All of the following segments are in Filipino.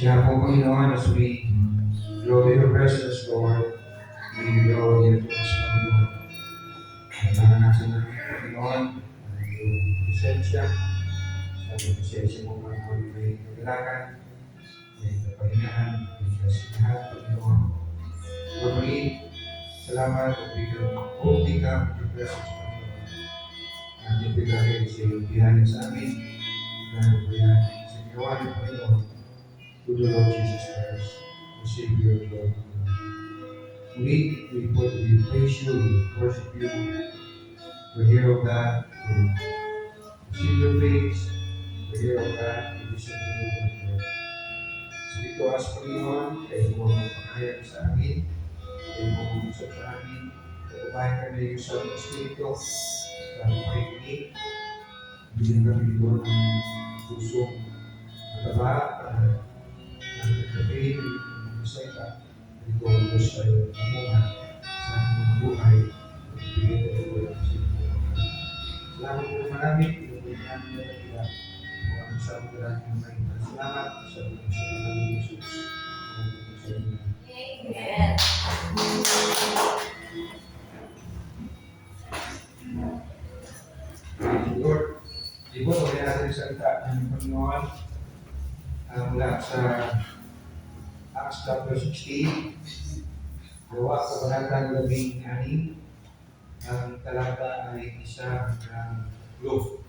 Kaya po, Panginoon, as we draw to your presence, Lord, we draw your presence, Panginoon. Kailangan natin ng Panginoon, yung presensya, sa presensya mo, Panginoon, may kagalakan, may kapahingahan, may kasiyahan, Panginoon. Lord, muli, salamat at bigyan ka your presence, Panginoon. Natin bigay sa iyong biyaya sa amin, dahil biyaya sa ginawa ng Panginoon, to the Lord Jesus Christ, the Savior of the world. We praise you, we worship you. We're here, O God, to see your face. We're here, O God, to listen to your word. Speak to us, Panginoon, kayo mo magpakayag sa amin, kayo mo mag-usap sa amin, kaupahan kami sa Espiritu, sa pakikinig. Bigyan kami ito ng pusong mataba para nagkakain ng salita. Ito ang Diyos tayo pamunga sa ating buhay. Bigyan tayo ko lang sa inyo. Salamat po marami. Pinupin namin na nagkila. Kung ang sabi ko lang yung may salamat sa mga ng Jesus. Salamat po sa inyo. Amen. Lord, di po, kaya natin salita ng Panginoon mula sa Acts chapter 16, gawa kabanatang 16, ang talata ay isa ng globe.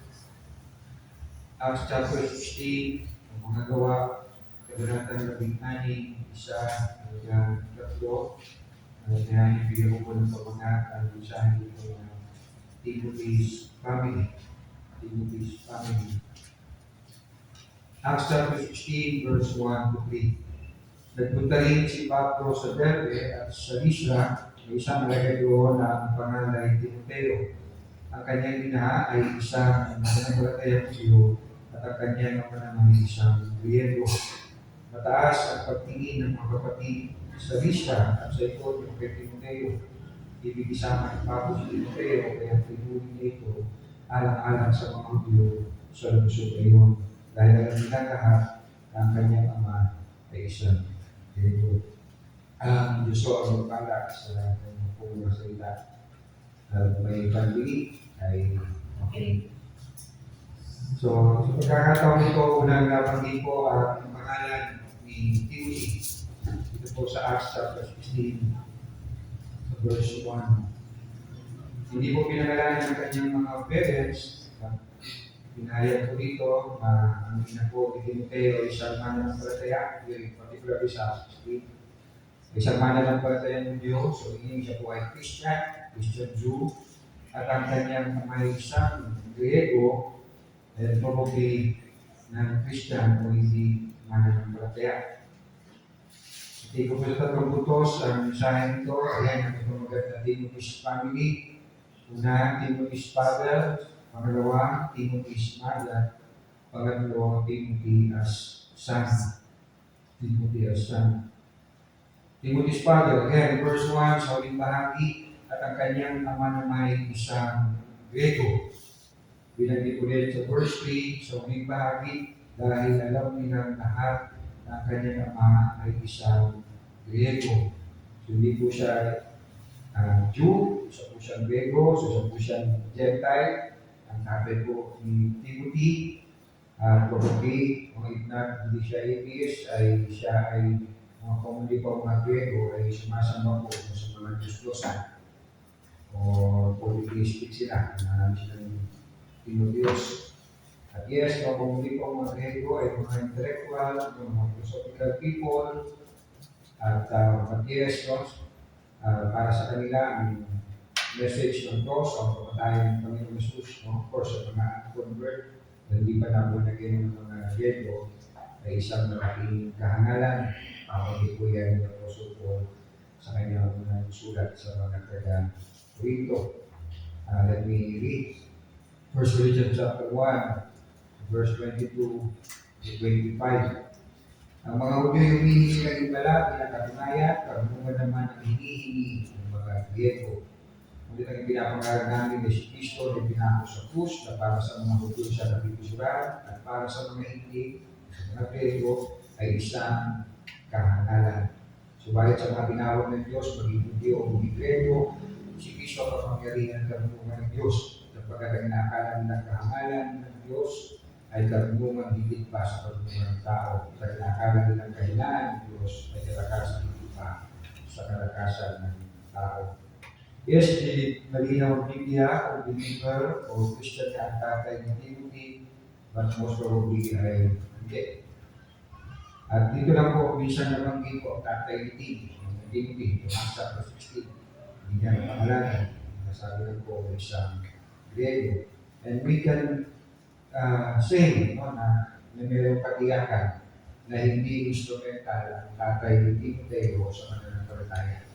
Acts chapter 16, ang mga gawa kabanatang 16, isa hanggang 3. Kaya ibigay ko po ng pamagat ang mensahe dito ng Timothy's family. Timothy's family. Acts chapter 16, verse 1 to 3. Nagpunta rin si Pablo sa Derbe at sa Lystra, may isang malagay doon na ang pangalan ay Timoteo. Ang kanyang ina ay isang mananampalatayang Diyo at ang kanyang ama naman ay isang Griego. Mataas ang pagtingin ng mga kapatid sa Lystra at sa ikot ng kay Timoteo. Ibig isama ni Pablo si Timoteo kaya pinuli niya ito alang-alang sa mga Hudyo sa lungsod ngayon. Dahil alam nila lahat ang kanyang ama ay isang Griego. Ang Diyos ko ang magpala sa kanyang pong salita. May pagbilig ay okay. So, sa pagkakataon ito, unang napanggit ko ang pangalan ni Timothy. Ito po sa Acts chapter 16, sa verse 1. Hindi po pinangalanan ng kanyang mga parents. Pinahayag ko dito na ang ina po ni Timoteo ay isang mananampalataya, particularly sa 16. Isang mananampalataya ng Diyos, so siya po ay Christian Jew, at ang kanyang ama ay isang Griego, and probably ng Christian o hindi mananampalataya. Hindi ko po sa tatlong butos ang mensahe nito. Ayan ang pamagat na Timothy's family. Una, Timothy's father. Pangalawa, Timothy's mother. Pangatlo, Timothy as son. Timothy as son. Timothy's father, again, verse 1, sa uling bahagi, at ang kanyang ama naman ay isang Griego. Binanggit ulit sa verse 3, sa uling bahagi, dahil alam nilang lahat na ang kanyang ama ay isang Griego. So, hindi po siya Jew, isa po siyang Griego, so isa po siyang Gentile. Ang sabi po ni Timothy, probably, kung hindi siya atheist, ay siya ay kung hindi pa mga Griego ay sumasamba po sa mga Diyos-Diyosan o polytheistic sila, naman silang Timotheos. At yes, kung hindi pa mga Griego ay mga intellectual, mga philosophical people, at yes, para sa kanila ang message ng Diyos, ang pagpatayan ng Panginoon Jesus, of course, sa mga convert, na hindi pa napunagin ng mga Griego, ay isang malaking kahangalan. Pagpagit po yan ng Apostle Paul sa kanyang sulat sa mga taga-Corinto. Let me read 1 Corinthians chapter 1, verse 22 to 25. Ang mga Hudyo yung hinihingi ng ibala, pinakatunayan, karunungan naman ang hinihingi ng mga Griego. Ngunit ang pinapangaral namin ni si Kristo ay pinako sa krus na para sa mga Hudyo siya napipisuran at para sa mga hindi, sa mga Griego, ay isang kahangalan. Subalit sa mga tinawag ng Diyos, maging Hudyo o maging Grego, si Kristo ang kapangyarihan ng karunungan ng Diyos. Sapagkat ang inaakala nilang kahangalan ng Diyos ay karunungan higit pa sa karunungan ng tao. At ang inaakala nilang kahinaan ng Diyos ay kalakasan higit pa sa kalakasan ng tao. Yes, malinaw ang Biblia o believer o Christian na ang tatay ng Timothy, but most probably ay hindi. At dito lang po, minsan nabanggit ko ang tatay ni Timothy, yung Acts chapter 16. Hindi niya ang pangalanan. Nasabi lang po isang Griego. And we can say na mayroong katiyakan na hindi instrumental ang tatay ni Timothy o sa kanilang palataya.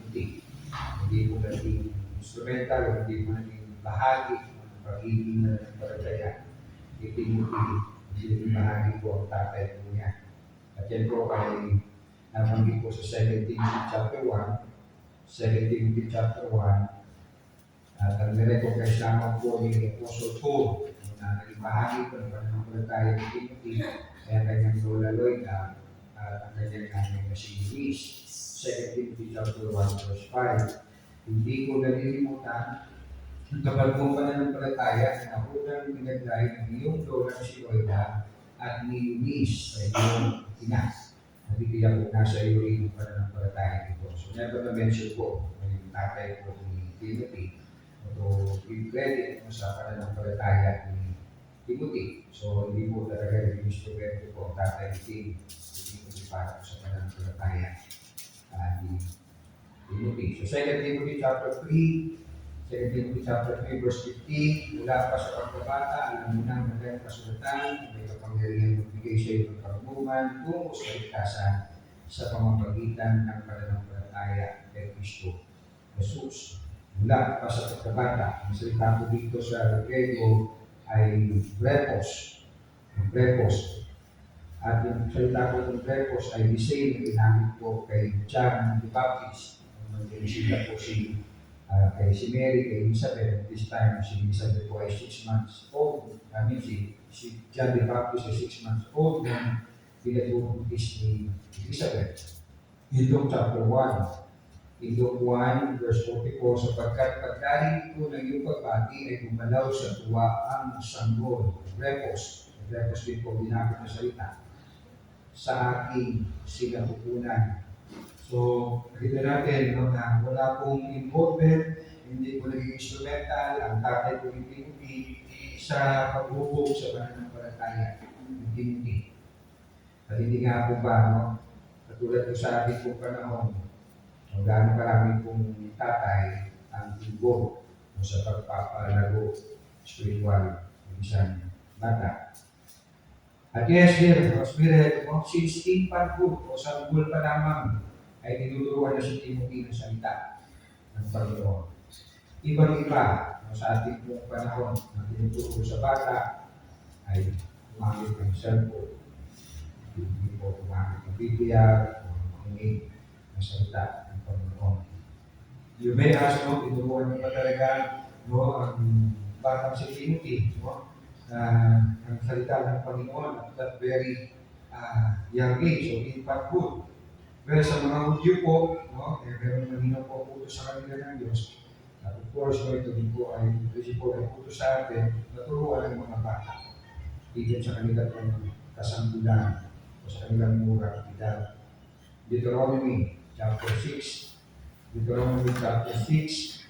Hindi po naging instrumental o hindi po naging bahagi ng pag-ibig na palataya. Hindi bahagi po ang tatay po niya. At yan po ay nabanggit po sa 2 Timothy chapter 1. 2 Timothy chapter 1. At ang nirecognize lamang po ni Apostle Paul na naging bahagi po ng pananampalataya ni Timothy ay ang kanyang lola Loida at ang kanyang nanay na si Eunice. 2 Timothy chapter 1 verse 5. Hindi ko nalilimutan ang kapag mong pananampalataya na unang pinagdahil ng iyong lola na si Loida at ni Eunice ay iyong ina. Nabibigyan po nasa iyo rin yung pananampalataya nito. So never na-mention po yung tatay po ni Timothy. So give credit mo sa pananampalataya ni Timothy. So hindi po talaga yung instrumento po ang tatay ni Timothy para sa pananampalataya ni Timothy. So 2 Timothy chapter 3, 2 Timothy chapter 3 verse 15, mula pa sa pagkabata, alam mo nang magandang kasulatan, may kapangyarihan magbigay sa iyo ng karunungan tungo sa ligtasan sa pamamagitan ng pananampalataya kay Kristo Jesus. Mula pa sa pagkabata, ang salita ko dito sa Griego ay brepos. Brepos. At yung salita ko ng brepos ay the same na ginamit ko kay John the Baptist. Mag-inisita po kay si Mary, kay Elizabeth. This time, si Elizabeth po ay 6 months old. Si John the Baptist ay 6 months old nang pinatubuntis ni Elizabeth. In Luke chapter 1. In Luke 1, verse 44, sapagkat pagdahil ito ng iyong pagbati ay gumalaw sa tuwa ang sanggol, repos. Repos din po ginamit na salita. Sa aking sinapupunan. So, nakita natin na wala pong involvement, hindi po naging instrumental, ang tatay po ni Timothy sa paghubog sa pananampalataya ng Timothy. At hindi nga po ba, katulad ko sa ating pong panahon, gano'ng karami pong tatay ang involved sa pagpapalago spiritual ng isang bata. At yes, dear Spirit, since infanthood o sanggol pa lamang ay tinuturuan na si Timothy ng salita ng Panginoon. Ibang-iba sa ating pong panahon na tinuturo sa bata ay gumamit ng cellphone, hindi po gumamit ng Biblia o makinig ng salita ng Panginoon. You may ask, tinuruan niyo ba talaga ang batang si Timothy, ang salita ng Panginoon at that very young age, so infanthood. Well, sa mga Hudyo po, meron malinaw po utos sa kanila ng Diyos. Of course, ito din po ay utos sa atin na turuan ng mga bata. Higit sa kanilang kasanggulan o sa kanilang mura at edad. Deuteronomy chapter 6. Deuteronomy chapter 6,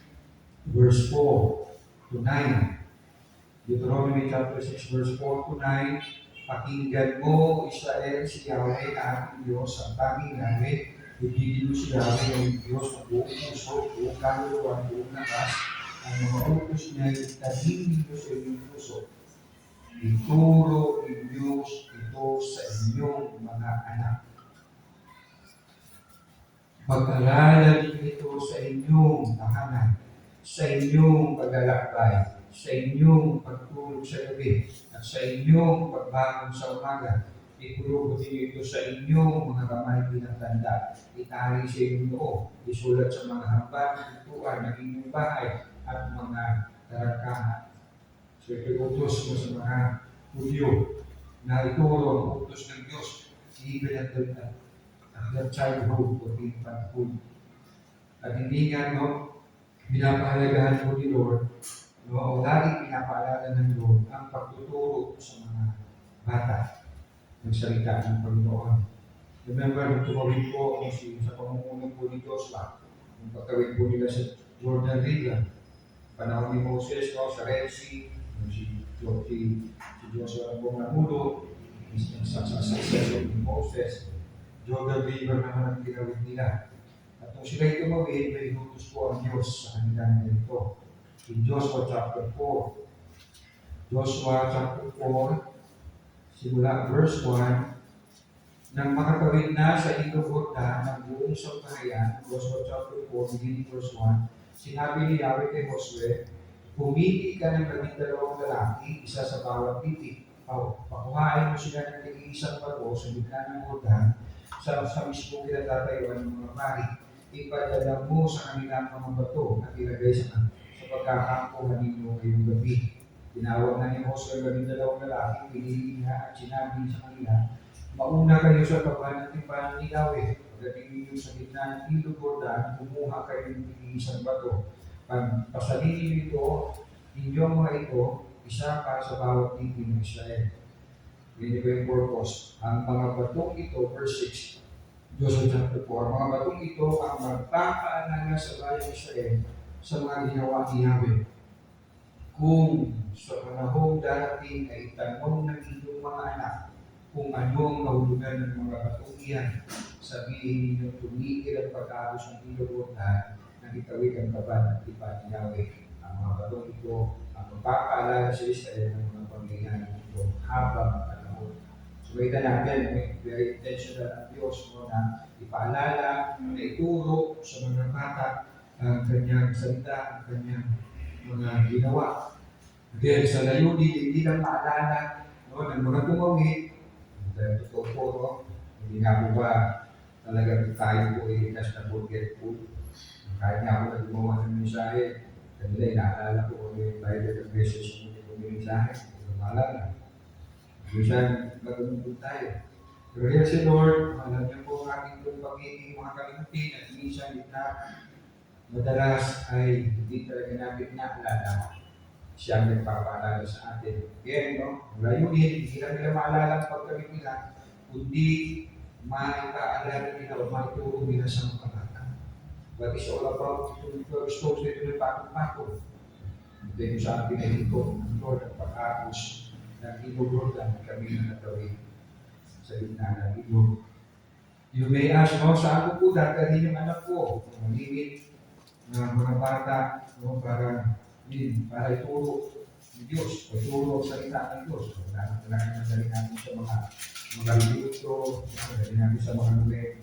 verse 4 to 9. Deuteronomy chapter 6, verse 4 to 9. Pakinggan mo, Israel, si Yahweh na ating Diyos, ang tanging namin. Ibigin mo si Yahweh ng Diyos ng buong puso, buong kaluluwa, buong lakas. Ang mga utos niya ay itahin ninyo sa inyong puso. Ituro ninyo ito sa inyong mga anak. Pag-aralan ito sa inyong tahanan, sa inyong paglalakbay, sa inyong pagtulog sa gabi, at sa inyong pagbangon sa umaga. Ipulugod niyo ito sa inyong mga kamay bilang tanda. Itali sa inyong noo, isulat sa mga hambang ng pintuan ng inyong bahay at mga tarangkahan. So ito utos mo sa mga Hudyo na ituro ang utos ng Diyos even at their childhood o infanthood. At hindi nga, no, pinapahalagahan po ni Lord, no, o lagi pinapaalala ng Lord ang pagtuturo sa mga bata ng salita ng Panginoon. Remember, nung tumawid po sa pamumuno po ni Joshua, nung pagtawid po nila sa Jordan River, panahon ni Moses, no, sa Red Sea, si Joshua ang bumamulo, sa successor ni Moses, Jordan River naman ang tinawid nila. At kung sila'y tumawid, may inutos po ang Diyos sa kanilang ganito. In Joshua chapter 4, Joshua chapter 4, simula verse 1, nang makatawid na sa Ilog Jordan ng buong sambahayan, Joshua chapter 4, beginning verse 1, sinabi ni Yahweh kay Josue, pumili ka ng 12 lalaki, isa sa bawat titik. Pakuhain mo sila ng nag-iisang bato sa gitna ng Jordan, sa mismo kinatatayuan ng mga pari. Ipadala mo sa kanilang mga bato at ilagay sa pagkakampuhan ninyo ngayong gabi. Tinawag na ni Josue ang 12 lalaki, pinili niya at sinabi sa kanila, mauna kayo sa pagpanatipan ni Yahweh. Pagdating ninyo sa gitna ng Ilog Jordan, kumuha kayo ng isang bato. Pagpasalinin nito, inyong mga ito, isa para sa bawat tipi ng Israel. Hindi ba yung purpose? Ang mga batong ito, verse 6, Joshua chapter 4, ang mga batong ito ang magpapaalala sa bayan ng Israel sa mga ginawa ni Yahweh. Kung sa panahong darating ay tanong ng inyong mga anak, kung ano ang kahulugan ng mga batong iyan, sabihin ninyo tumigil ang pag-aabos ng Ilog Jordan nang itawid ang kaban at tipan ni Yahweh. Ang mga batong ito ang magpapaalala sa Israel ng mga pangyayari ito habang ang panahon. So, kita natin, very intentional ang Diyos mo na ipaalala, na ituro sa mga bata ang kanyang salita, ang kanyang mga ginawa. Again, sa layunin, hindi lang maalala ng mga tumawid. Totoo po, no? Hindi nga po ba talagang tayo po iligtas na forgetful. Kahit nga po naggumawa ng mensahe, kanila inaalala ko yung Bible ng message yung mensahe. Maalala. Minsan, magulungkot tayo. Pero here si Lord, alam niyo po ang ating itong pagiging mga kalimutin at minsan madalas ay hindi talaga namin naalala. Siya ang nagpapaalala sa atin. Again, no? Layunin, hindi lang nila maalala ang pagkamit nila, kundi maipaalala nila o maituro nila sa mga bata. But it's all about to expose nito ng patong-patong. Ito yung sa ating nalito, ang Lord, ang pag-aagos ng Ilog Jordan, kami na natawid sa gitna ng ilog. You may ask, no, saan ko po dadalhin yung anak ko? Malimit ng mga bata, no, para ituro ng Diyos, ituro ang salita ng Diyos. Kailangan madali natin sa mga libro, madali natin sa mga numero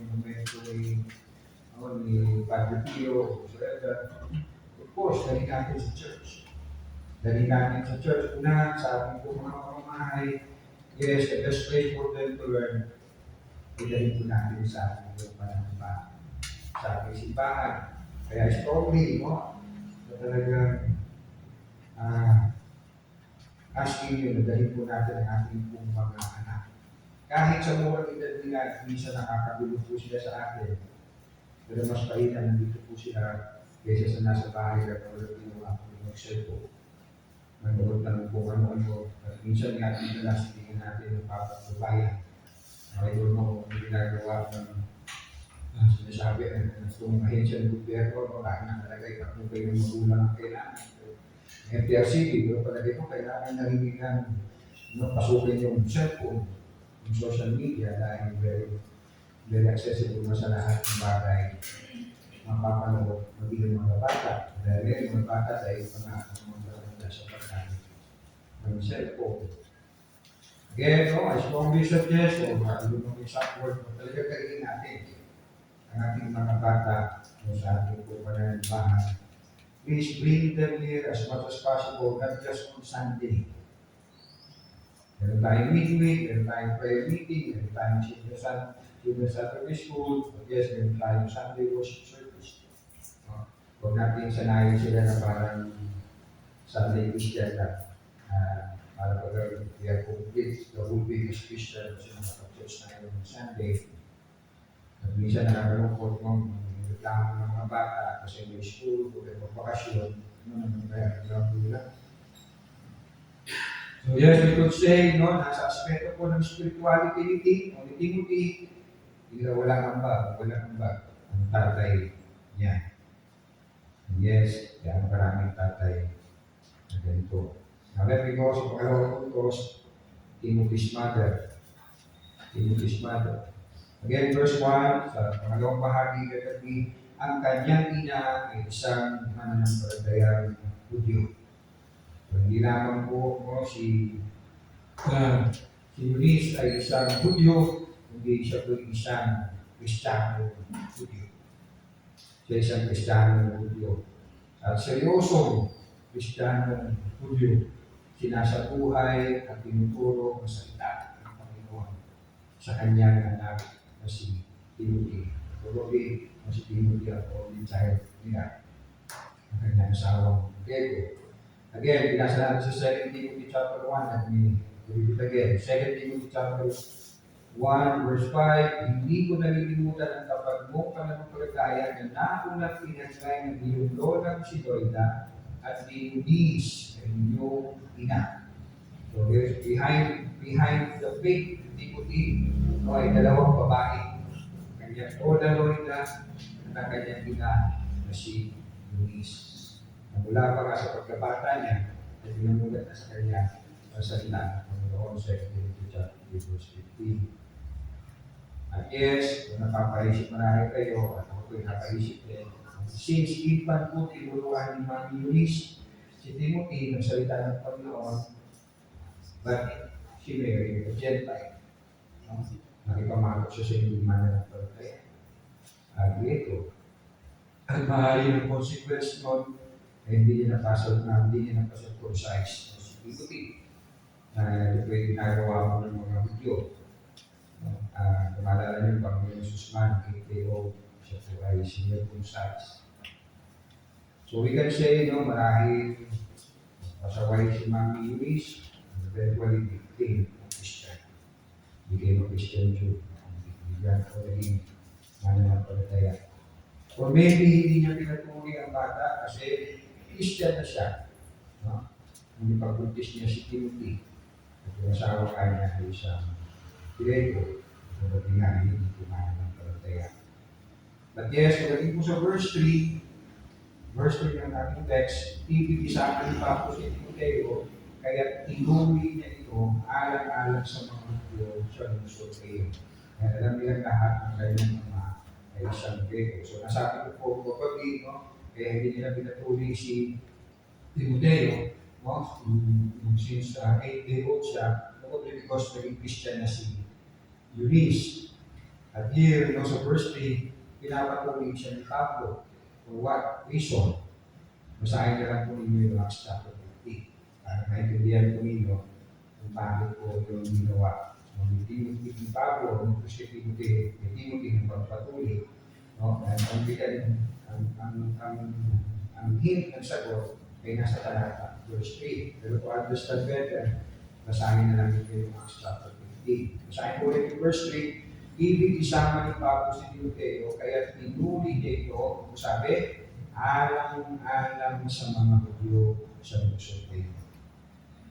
ni Padre Pio, of course, dali natin sa church. Dali natin sa church. Una, sabi ko mga pamamahay, yes, the best place for them to learn, idalhin po natin sa ating pananampahan, sa ating simbahan. Kaya strongly, no? Na talagang asking yun, dahil po natin ang ating pong mga anak. Kahit sa mga edad nila, minsan nakakagulo po sila sa atin. Pero mas pahinga, nandito po sila kaysa sa nasa bahay at wala ginawa po yung mag-cellphone. Nanood lang po ano-ano. At minsan nga, pinalas, tingin natin yung papagbabayan. I don't know kung ginagawa ng sinasabi itong ahensya ng gobyerno, wala na talaga kung kayo magulang ang kailangan. FTRCB, pero palagay ko kailangan narinig pasukin yung cellphone, yung social media dahil very accessible na sa lahat ng bagay mapapanood magiging mga bata. Dahil yung mga bata dahil mga sa pagkain ng cellphone. Again, no, I strongly suggest o yung support talaga kainin natin ang ating mga bata sa ating pananampahan. Please bring them here as much as possible, not just on Sunday. Meron tayong midweek, meron tayong prayer meeting, meron tayong children's Saturday school, yes, meron tayong Sunday worship service. Huwag natin sanayin sila na parang Sunday Christian na para pag we are complete, the whole week is Christian, kasi nakapag-church na ngayon ng Sunday. At minsan nakakalungkot mo, reklamo ng mga bata kasi may school, o may bakasyon, ano naman kaya, lang. So yes, we could say, no, nasa aspeto po ng spirituality ni Timothy, hindi na walang ambag ang tatay niya. And yes, kaya maraming tatay na ganito. Now let me go sa pangalawang punto, Timothy's mother. Timothy's mother. Again, verse 1, sa pangalawang bahagi, katabi, ang kanyang ina ay isang mananampalatayang Hudyo. So, hindi lamang po si Eunice ay isang Hudyo, hindi siya po isang Kristiyano Hudyo. Siya isang Kristiyano Hudyo. At seryosong Kristiyano Hudyo, sinasabuhay at tinuturo ang salita ng Panginoon sa kanyang anak na si Timothy. Probably, si Timothy ang only child nila, ang kanyang asawang Diego. Again, binasa natin sa 2 Timothy chapter 1 at read it again. 2 Timothy chapter 1 verse 5, hindi ko nalilimutan ang kapag mo pananampalataya na naunang pinagkay ng iyong lolang si Loida at ni Eunice, ang inyong ina. So behind the faith of Timothy, ay dalawang babae. Kanyang lola Loida at ang kanyang ina na si Eunice. Mula pa nga sa pagkabata niya, ay pinamulat na sa kanya ang salita ng Panginoon sa 2 Timothy chapter 3 verse 15. At yes, kung napapaisip marami kayo, at ako ko'y napaisip din, since infant po tinuruan ni Mami Eunice, si Timothy nagsalita ng Panginoon, but si Mary, a Gentile, nakipamagod siya sa hindi mananampalataya. At ito, ang mahali ng consequence nun, hindi niya napasal-size si Timothy. Ito ay ginagawa mo ng mga Hudyo. Kumalala niyo yung Panginoon Susman, KTO, siya po ay circumcised. So we can say, marahil pasaway si Mami Eunice, and eventually became a Christian. Became a Christian Jew. Bigyan ko naging mananampalataya. Or maybe hindi niya pinatuli ang bata kasi Christian na siya. Hindi pag-baptist niya si Timothy. At yung asawa kanya ay isang Diego. Kapag nga hindi kumain ng palataya. But yes, pagdating po sa verse 3 ng ating text, ibig-isama ni Papa si Timoteo, kaya tinuli niya ito alang-alang sa mga Hudyo sa lungsod kayo. Kaya alam nilang lahat ng kanyang mga ay isang Diego. So nasabi ko po, kapag kaya hindi nila pinatuli si Timoteo, since 8 day old siya, probably because naging Christian na si Eunice. At here, sa verse 3, pinapatuloy siya ni Pablo. For what reason? Masahin na lang po ninyo yung Acts chapter 50. Para maintindihan po ninyo kung bakit po yung ginawa. Ni Timothy ni Pablo, ni Timothy ng pagpatuloy. Ang hint ng sagot ay nasa talata, verse 3. Pero to understand better, basahin na lang ito yung Acts chapter 50. Basahin po ulit yung verse 3. Ibig isama ni Pablo si Timoteo, kaya tinuli niya ito, sabi, alang-alang sa mga Hudyo sa lungsod kayo.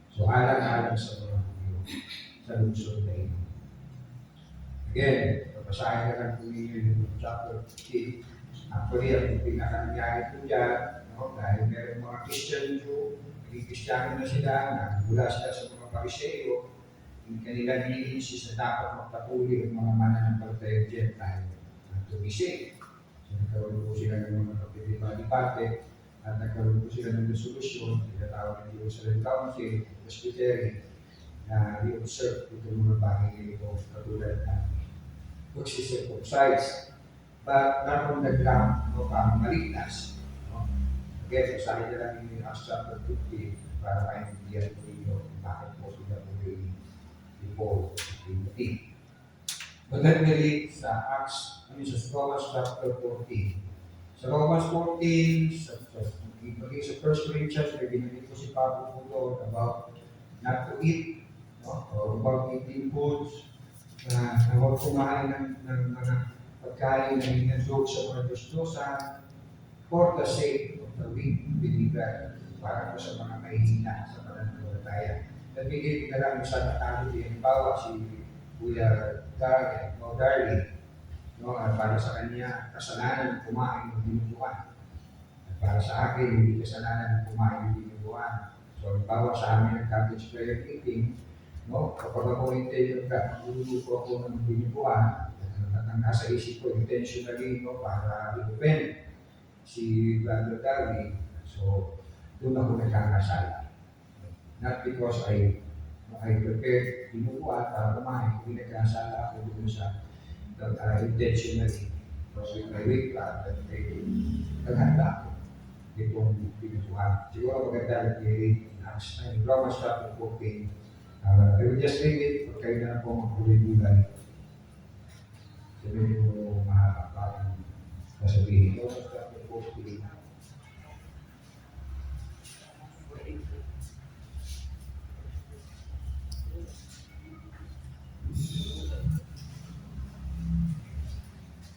So, alang-alang sa mga Hudyo sa lungsod kayo. Again, basahin na lang po ninyo yung chapter 15. Actually, ang pinaka-nangyari po dyan, dahil meron mga Christian Jew, naging Kristiyano na sila, nagmula sila sa mga Pariseo, yung kanila niliinsist na dapat magpatuloy ang mga mananampalatayang Gentile to be saved. So nagkaroon po sila ng mga kapitibali-pate at nagkaroon po sila ng resolusyon, tinatawag ng Jerusalem Council, Presbytery, na i-observe itong mga bagay ito katulad ng pag-circumcise. But not on the ground o pang maligtas. Again, basahin na lang yung Acts chapter 50 para maintindihan po ninyo bakit po sila po yung Paul, Timothy. But let me read sa Acts, sa Romans chapter 14. Sa Romans 14, sa 1 Corinthians, may binigay po si Pablo po doon about not to eat, no? Or about eating foods, na huwag kumain ng mga pagkain na inadog sa mga gustusan for the sake of the weak believer, para po sa mga mahihina sa pananampalataya. Nagbigay ka lang sa nakakita, halimbawa si Kuya Darlie, no? Para sa kanya, kasalanan kumain ng dinuguan. At para sa akin, hindi kasalanan kumain ng dinuguan. So, halimbawa sa amin ng Catholic prayer meeting, no? Kapag ako intended ka, magluluto ako ng dinuguan, ang nasa isip ko intentionally, no? Para i-offend si Brother Darby. So, doon ako nagkakasala. Not because I prepared dinuguan para kumain, hindi nagkakasala ako doon sa intentionally. So, if I wake up, naghanda ako. Itong dinuguan. Siguro maganda nag-read in Acts 9, Romans chapter 14. I will just read it, pag kayo na po magkulay-gulay. Sabihin mo parang kasabihin. Romans chapter 14.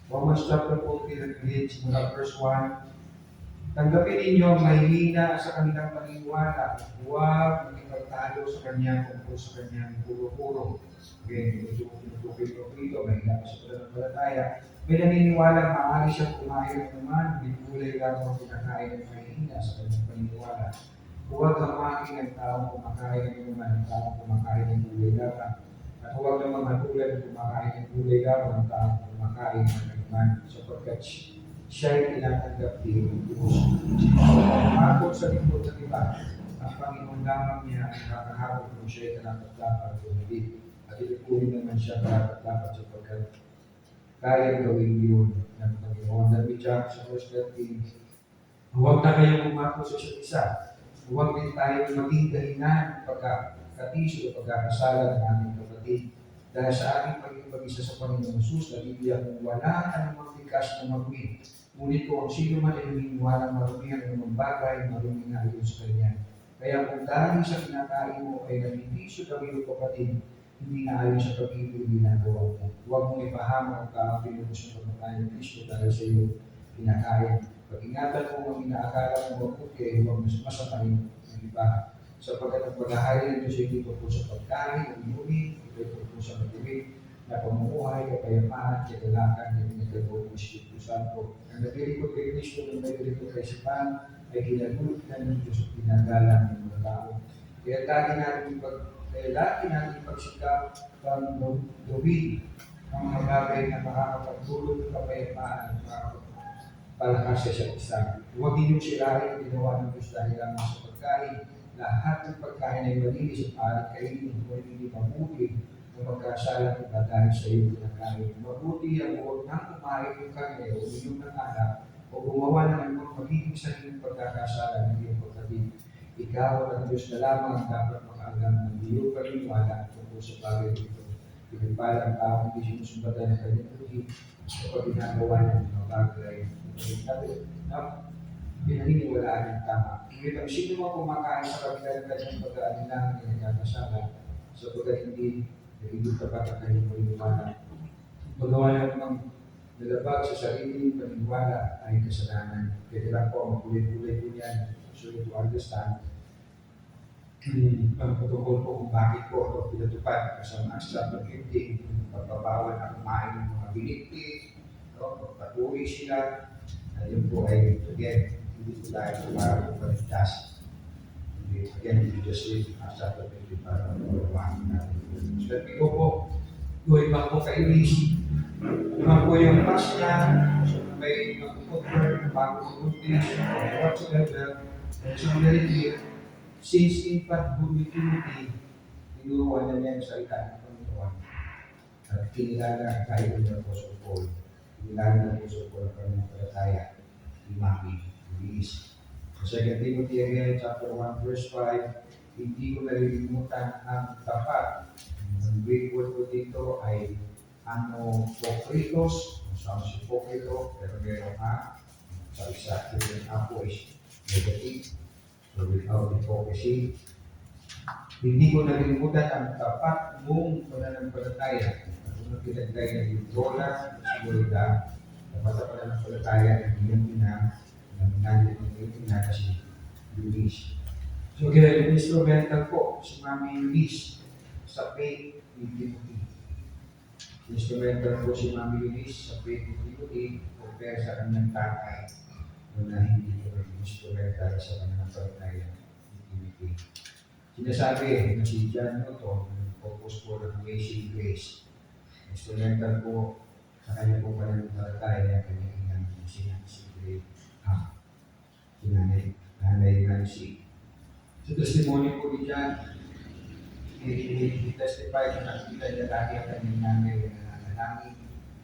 Romans chapter 14, reads mula verse 1. Tanggapin ninyo ang mahihina sa kanilang paniniwala. Huwag magpagtalo sa kanya tungkol sa kanyang puro-puro. Again, tinutukoy ko ito, mahina sa pananampalataya. May naniniwala maaari siyang kumain naman, may gulay lang ang pinakain ng mahihina sa kanyang paniniwala. Huwag hamakin ang taong kumakain ng naman, ang taong kumakain ng gulay lamang. At huwag naman matulad ng kumakain ng gulay lamang, ang taong kumakain ng naman, sapagkat siya'y tinatanggap din ng Diyos. Umabot sa likod ng iba, ang Panginoon lamang niya ang nakakahabot kung siya'y karapat-dapat o hindi. At itutuloy naman siya karapat-dapat sapagkat kaya gawin yun ng Panginoon. Let me jump sa verse 13. Huwag na kayong umako sa isa't isa. Huwag din tayo maging dahilan ng pagkakatiso o pagkakasala ng aming kapatid. Dahil sa ating pagiging mag-isa sa Panginoon Jesus, nabibigyan kung wala anumang likas na marumi. Ngunit kung sino man ay naniniwala marumi ang anumang bagay, marumi na ayon sa kanya. Kaya kung dahil sa kinakain mo ay nabibisyo daw iyong kapatid, hindi na ayon sa pag-ibig ginagawa mo. Huwag mong ipahama ang taong pinubos ng pagmamahal ng Kristo dahil sa iyong kinakain. Pag-ingatan mo ang inaakala mo mabuti ay huwag mas masamain ng iba. Sapagkat ang paghahari ng Diyos ay hindi tungkol sa pagkain, ang inumin, ito ay tungkol sa matibig, na pamumuhay, kapayapaan, kagalakan, na pinagkaroon ng Espiritu Santo. Ang nagirikot kay Kristo ng nagirikot kay Sipan ay ginagulit na ng Diyos at ginagalang ng mga tao. Kaya lagi natin ipagsikap ang gawin ang mga bagay na makakapagtulong ng kapayapaan at makakapalakas sa isa't isa. Huwag ninyong sirahin ang ginawa ng Diyos dahil lamang sa pagkain. Lahat ng pagkain ay malinis at maaari kainin kung hindi mabuti ang pagkasala ng iba dahil sa iyo kinakain. Mabuti ang huwag nang kumain ng karne o inyong ng alak o gumawa ng anumang magiging sariling pagkakasala ng iyong kapatid. Ikaw at ang Diyos na lamang ang dapat makaalam ng iyong paniniwala tungkol sa bagay dito. Pinagpala ang tao hindi sinusumbatan ng kanyang buhi kapag ginagawa ng mga bagay. Pinaniniwalaan ng tama. Ngunit ang sino mo kumakain sa kabila ng kanyang pag-aalilangan ay nagkakasala sapagkat hindi tapat ang kanyang paniniwala. Magawa ng nalabag sa sariling paniniwala ay kasalanan. Kaya lang po, magulit-gulit po yan. So to understand ang patungkol po kung bakit po ito pinatupad. Kasama ang chapter 15, pagbabawal na kumain ng mga bilikti, pagpatuloy sila. Yun po ay, again, hindi po tayo para paligtas. Again, you just read chapter 15 para maluwahan natin. So let me go po. Doon pa po kay Luis. Naman po yung pass niya. May mag-offer, bago mag-offer, whatsoever. So very clear. Since infant humility, tinuruan na niya yung salita ng Panginoon. At kinilala tayo ng Apostle Paul. Kinilala ng Apostle Paul ang pananampalataya. Imaki, Luis. So 2 Timothy again, chapter 1, verse 5, hindi ko nalilimutan ang tapat. Ang Greek word ko dito ay anopokritos, sounds hipokrito, pero meron sa isa, yung apo is negative, so without hypocrisy. Hindi ko nalimutan ang tapat mong pananampalataya. Ang pinaglay ng Lola, Lola, tapat sa pananampalataya ng iyong ina, ng nanay ng iyong ina kasi Luis. So, kaya yung instrumental po, si Mami Luis, sa faith ni Timothy. Instrumental po si Mami Luis sa faith ni Timothy, compare sa kanyang tatay, na hindi ko instrumental sa pananampalataya ni Timothy. Sinasabi na si John Newton, focus po ng Amazing Grace. Instrumental po sa kanya po pananampalataya, kanyang inang si Grace, si Nanay Nancy. Sa testimony po ni John, i-testify na nakita niya lagi ang kanyang nanay na nananangin,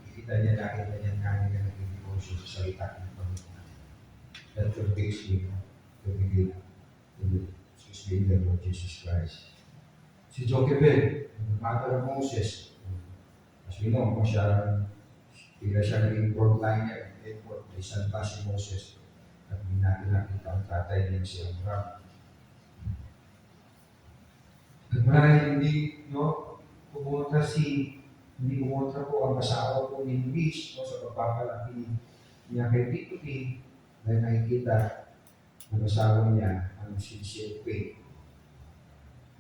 nakita niya lagi ang kanyang nanay na nag-devotion sa salita ng Panginoon. That convicts me to believe in the Lord Jesus Christ. Si Jochebed, the mother of Moses, as we know, tila siya naging frontliner ng airport, ay salba si Moses at hindi natin nakita ang tatay niya si Abraham. At marahil hindi pumunta po ang asawa po ni Luis sa pagpapalaki niya kay Timothy dahil nakikita ng asawa niya ang sincere faith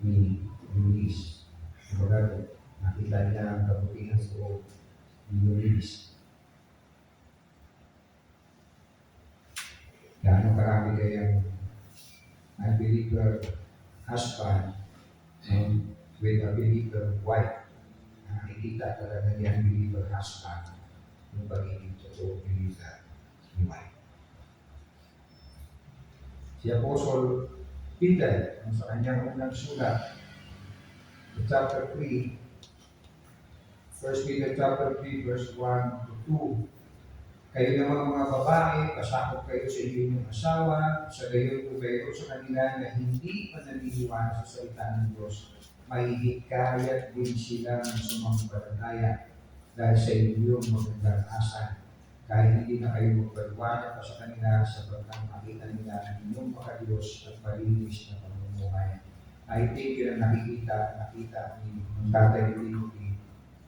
ni Luis. Kumbaga, nakita niya ang kabutihan sa loob ni Luis. Gaano karami kayang unbeliever husband with a believer wife. Nakikita talaga ni unbeliever husband yung pagiging totoo believer ni wife. Si Apostle Peter, sa kanyang unang sulat, chapter 3, 1 Peter chapter 3, verse 1 to 2, kayo naman mga babae, pasakop kayo sa inyong asawa, sa gayon po kayo sa kanila na hindi pa naniniwala sa salita ng Diyos. Mahihikayat din silang sumampalataya dahil sa inyong magandang asal. Kahit hindi na kayo magpaliwanag pa sa kanila sapagkat makita nila ang inyong makadiyos at malinis na pamumuhay. I think yun ang nakita ni Tatay Timothy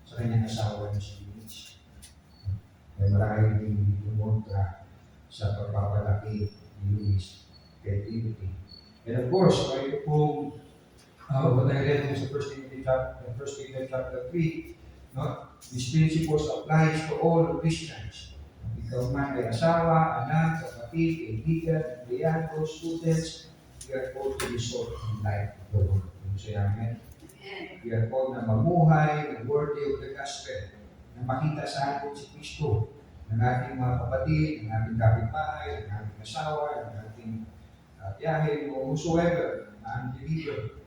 sa kanyang asawa na si Luis. May maraming hindi pumunta sa pagpapalaki ni Luis kay Timothy. And of course, kayo pong patagalin mo sa 1 Peter chapter 3, these principles applies to all Christians. Ikaw man ay asawa, anak, kapatid, kaibigan, empleyado, students, we are called to be salt in life of the world. Amen. We are called na mamuhay, na worthy of the gospel, na makita sa atin si Kristo, ng ating mga kapatid, ng ating kapitbahay, ng ating asawa, ng ating tiyahin, o whosoever, na unbeliever.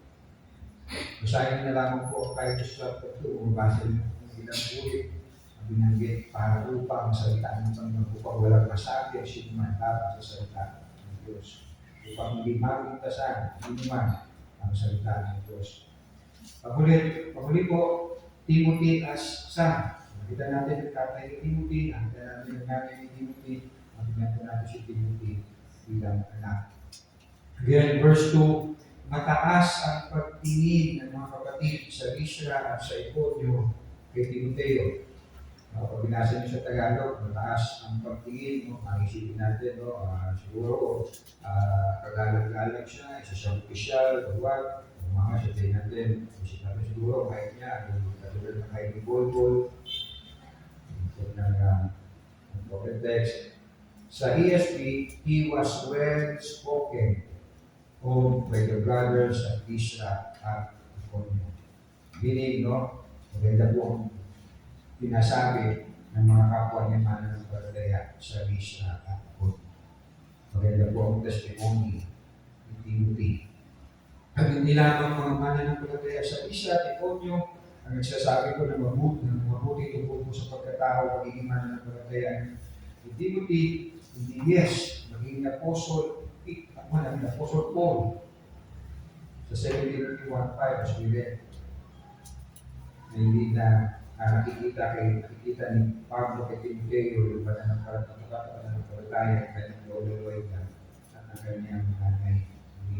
Basahin na lamang po ang Titus chapter 2, o basa niyo ng ilang ulit ang binanggit para upang salita ng Panginoon, upang walang masabi ang sinuman laban sa salita ng Diyos. Upang hindi mamintasan, sinuman ang salita ng Diyos. Paguli po, Timothy as son. Nakita natin ang tatay ni Timothy, nakita natin ang nanay ni Timothy, nakita natin si Timothy bilang anak. Again, verse 2, mataas ang pagtingin ng mga kapatid sa Listra at sa Iconio kay Timoteo. Pag binasa niyo sa Tagalog, mataas ang pagtingin mo, makisipin natin, siguro, kagalag-galag siya, isa siyang opisyal, o mga sabihin natin, isip natin siguro, kahit niya, katulad ng kahit ni Bolbol, ng token text. Sa ESV, he was well spoken of by the brothers at Listra at Iconio. Meaning, maganda po ang pinasabi ng mga kapwa niya mananampalataya sa Listra at Iconio. Maganda po ang testimony ni Timothy. At hindi lamang mga mananampalataya sa Listra at Iconio ang nagsasabi ko na mabuti tungkol po sa pagkatao, magiging mananampalataya ni Timothy, hindi yes, magiging apostle, ang apostle Paul sa 2 Timothy 1:5 as we read. Na hindi na nakikita ni Pablo kay Timoteo yung pananampalataya ng kanyang lolo at ang kanyang nanay.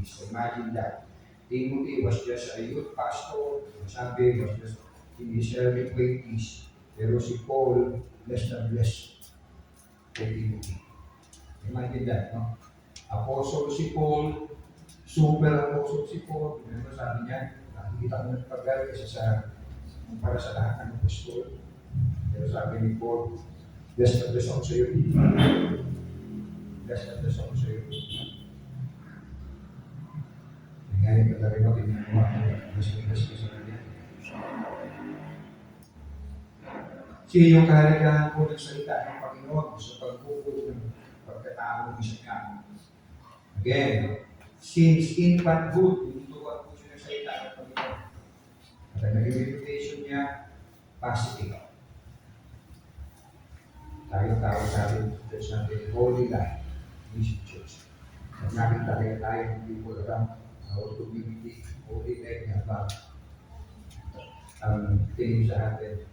So imagine that. Timothy was just a youth pastor. Sabi, was just in his early 20s. Pero si Paul, blessed na blessed kay Timothy. Imagine that, no? Apostle si Paul, super apostle si Paul. Ano sabi niya? Nakikita mo ng paggal kasi para sa lahat ng apostol. Pero sabi ni Paul, blessed na blessed ako sa iyo. Blessed na blessed ako sa iyo. Nangyari pa rin ako, ginagawa ko. Blessed na blessed ko sa kanya. Siya yung kahalagahan po ng salita ng Panginoon sa pagbubog ng pagkatao ng isang tao. Again, since infanthood, tinuturuan po siya ng salita ng Panginoon. At ang naging reputation niya, positive. Tayong tao sa atin, church natin, holy life, mission church. At nakita kaya tayo ng people around our community, holy life niya ba? Ang tingin sa atin,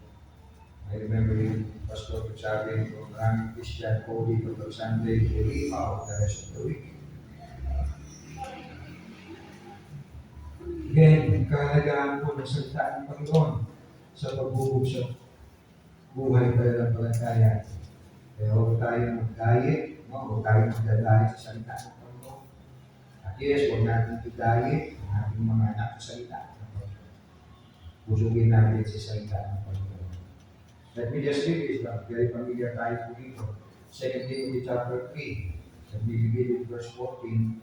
I remember yung pastor ko sabi kung maraming Christian, holy pag Sunday, holy out the rest of the week. Again, kahalagahan po ng salita ng Panginoon sa pagbubog sa buhay pananampalataya. Kaya huwag tayo mag-diet, huwag tayo mag-diet sa salita ng Panginoon. At yes, huwag natin i-diet ang ating mga anak sa salita ng Panginoon. Busugin natin sa salita ng Panginoon. Let me just read this, very familiar tayo po dito. 2 Timothy chapter 3, at bibigay verse 14.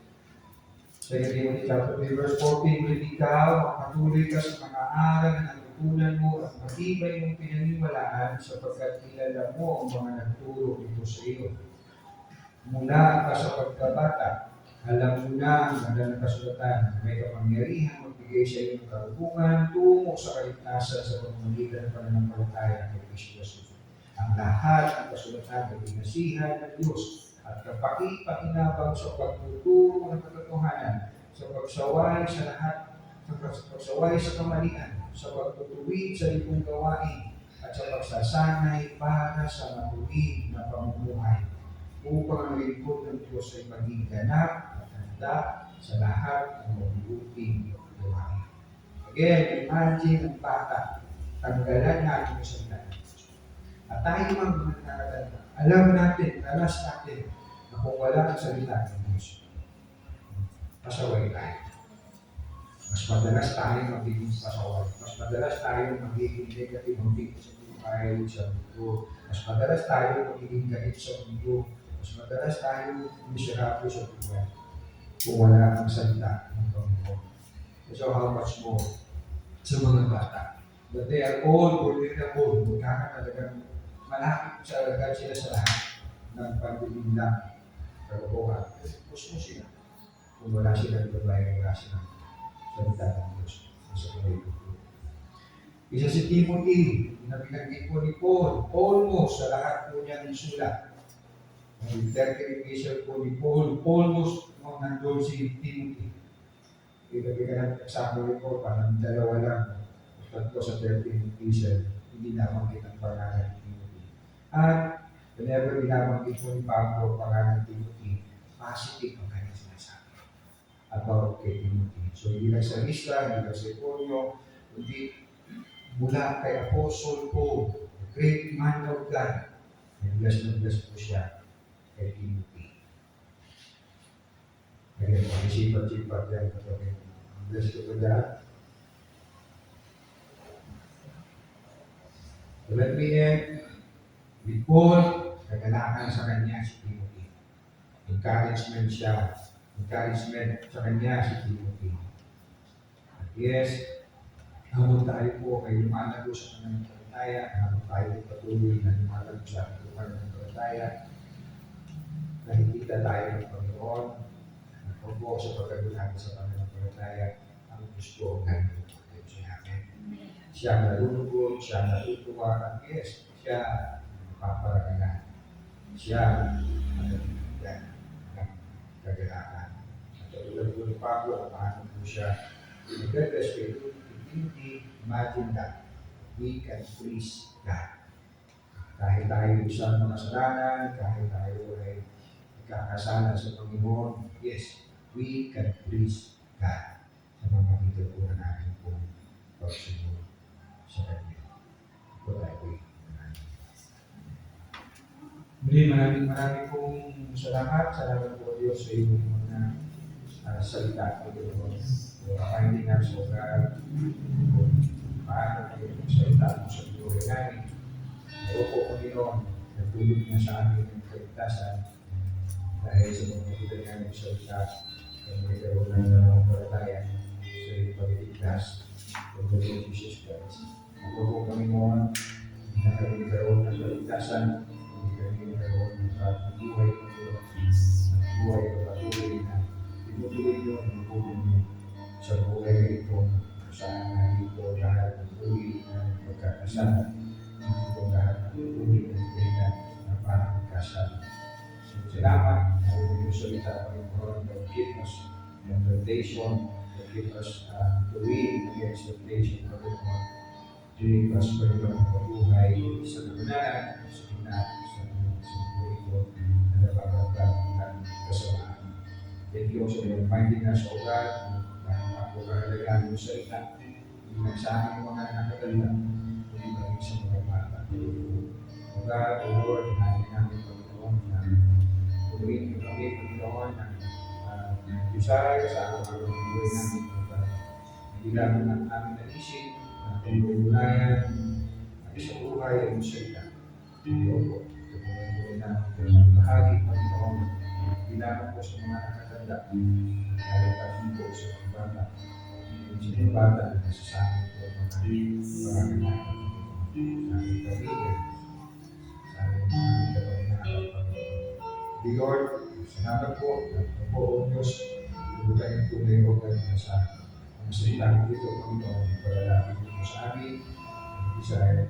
2 Timothy chapter 3, verse 14, Ngunit ikaw, patuloy ka sa mga aral na natutunan mo at matibay mong pinaniwalaan sapagkat kilala mo ang mga nagturo ito sa iyo. Mula ka sa pagkabata, alam mo na ang ganda ng kasulatan, may kapangyarihan magbigay sa iyo ng karunungan tungo sa kaligtasan sa pamamagitan ng pananampalataya kay Kristo Jesus. Ang lahat ng kasulatan ay binasihan ng Diyos at kapakipakinabang sa pagtuturo ng katotohanan, sa pagsaway sa lahat, sa pagsaway sa kamalian, sa pagtutuwid sa libong gawain, at sa pagsasanay para sa matuwid na pamumuhay, upang ang lingkod ng Diyos ay maging ganap at handa sa lahat ng mabubuting gawain. Again, imagine ang bata, tanggalan natin yung salita ng Diyos. At tayo mga nakakatanda, alam natin, alas natin, na kung wala ang salita ng Diyos, pasaway tayo. Mas madalas tayo magiging pasaway. Mas madalas tayo magiging negative ang tingin sa buhay sa mundo. Mas madalas tayo magiging galit sa mundo. Mas madalas tayo miserable sa buhay kung wala ang salita ng Panginoon. So how much more sa mga bata? But they are all vulnerable. Magkakatalagang malapit sa agad sila sa lahat ng pagdilim lang. Kalokohan. Gusto sila. Kung wala silang babae, wala silang salita ng Diyos sa buhay ko. Isa si Timothy, na pinagin po ni Paul, almost sa lahat po niya ng sulat. Ang interpretation po ni Paul, almost nung nandun si Timothy. Ibigay ka ng example ni Paul, parang dalawa lang. Tatlo sa 13 episode, hindi nabanggit ang pangalan ni Timothy. At whenever binabanggit po ni Pablo ang pangalan ni Timothy, positive ang kanyang sinasabi about kay Timothy. So hindi lang sa lista, hindi lang sa Eponyo, kundi mula kay Apostle Paul, the great man of God, and blessed na blessed po siya kay Timothy. Kaya pag-isipan-sipan yan, blessed ko God. So let me end with Paul, kagalakan sa kanya si Timothy. Encouragement sa kanya si Timothy. At yes, habang tayo po ay lumalago sa pananampalataya, habang tayo patuloy na lumalago sa pananampalataya, nakikita tayo ng Panginoon, nagpagbuo sa pagkagulang sa pananampalataya, ang gusto ng Panginoon. Siya nalulugod, siya natutuwa, at yes, siya paparagalan. Siya nalulugdan ng kagalakan. At tulad po ni Pablo, paano po siya pinag-respeto, hindi imagine that we can please God. Kahit tayo isang makasalanan, kahit tayo ay nagkakasala sa Panginoon, yes, we can please God. sa pamamagitan po ng ating po pagsunod sa Kanya. Ito tayo po muli, maraming pong salamat. Salamat po Diyos sa iyong mga salita po Diyos. Finding us, O God, kung paano kayo magsalita mo sa buhay namin. Ako po, Panginoon, nagtulog niya sa amin ng kaligtasan dahil sa pagpagitan namin sa salita kaya nagkaroon ng palataya sa iyong pagligtas ng Panginoon Jesus Christ. Ako po, Panginoon, na kami nagkaroon ng kaligtasan, kami nagkaroon ng buhay ng buhay ng patuloy na tinutuloy niyo ang pagpulong niyo sa buhay na ito saan na dito lahat ng tuloy ng pagkakasala, dito lahat ng tuloy ng kailan na parang pagkasala. Salamat na yung salita ng Panginoon that give us the temptation, that give us the way against temptation, Panginoon. Give us, Panginoon, pagbuhay sa kabunaran, sa gitna, sa buhay ko, na napapagpag ng kasamaan. Thank you also for reminding us, O God, na napakahalagaan yung salita, hindi lang sa aming mga nakatanda, hindi ba rin sa mga bata. O God, O Lord, hinahin namin, Panginoon, na tuloyin kami, Panginoon, na desire sa araw-araw ng buhay namin, O God. Hindi lang ang aming naisip, na pagmulayan, ay sa buhay ay yung salita. O po, ito po ang buhay namin, ng bahagi, Panginoon, ginamit ko sa mga nakatanda, kaya po sa mga bata, sa mga bata na nasasabi ko mga natin, sa aming pamilya, sa aming mga kapag-nakapag. Di Lord, salamat po, at po o Diyos, ibutan yung tunay o kanina sa mga salita dito, Panginoon, ipalalapit mo sa amin, ang desire